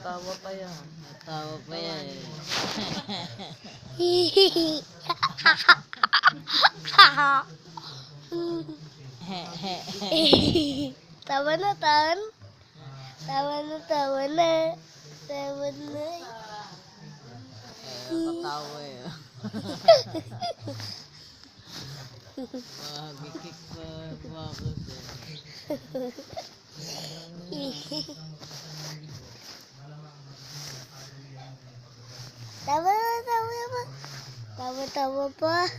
Tawa pa yan. Tawa pa yan. Tawa na, Tan. Tawa na, tawa na. Tawa na. Katawa eh. Gikik pa bakit eh. Tawa na, tawa pa. Tawa, tawa pa.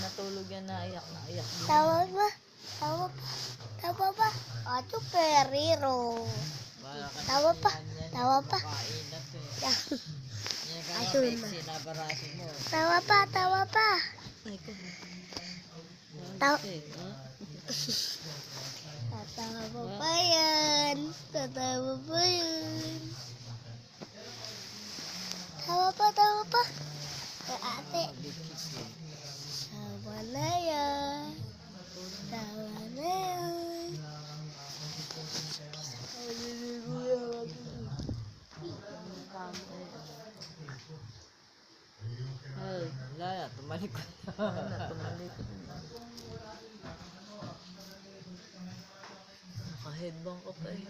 Natulog yan, naiyak din. Tawa pa. Tawa pa. Tawa pa. Ato periro. Tawa pa. Tawa pa. Kainat eh. Yan ka Ayun nga na. sinabarasin mo. Tawa pa, tawa pa. Tawa. Tatawa pa yan. Tatawa pa yan. Tawa pa, tawa pa. Ate. Tawa na yan. Tawa na yan. Ay, laya, tumalikod na. Tumalikod na. Naka-headbang ka pa eh.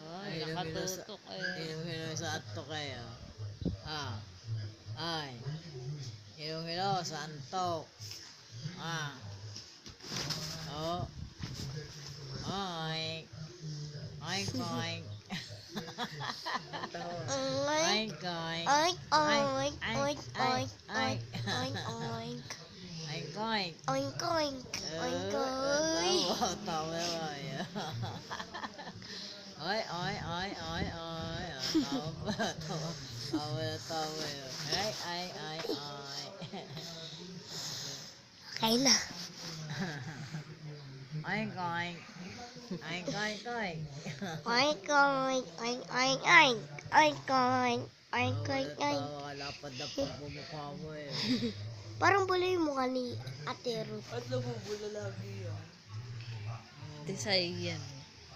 Ay, nakatutok eh. Hilo sa ato kayo. Ay. Hilo sa antok. Oh. Ay. Ay, koink. Ay, koink. Oink, oink, oink, oink, oink, oink, oink. Ay, koink. Oink, oink, oink, oink. Tawa ba yan? Ay, ay, ay, ay, ay. Tawa ba? Tawa yun. Ay, ay, ay, ay. Okay na. Ay, koink. Ay, koink, koink. Oink, oink, oink, oink, oink. Oink, oink, oink, oink, oink. Tawa, lapad na pag bumukha mo eh. Parang buloy yung mukha ni Ate Ruth. At nabubula lagi yan. Tisay yan.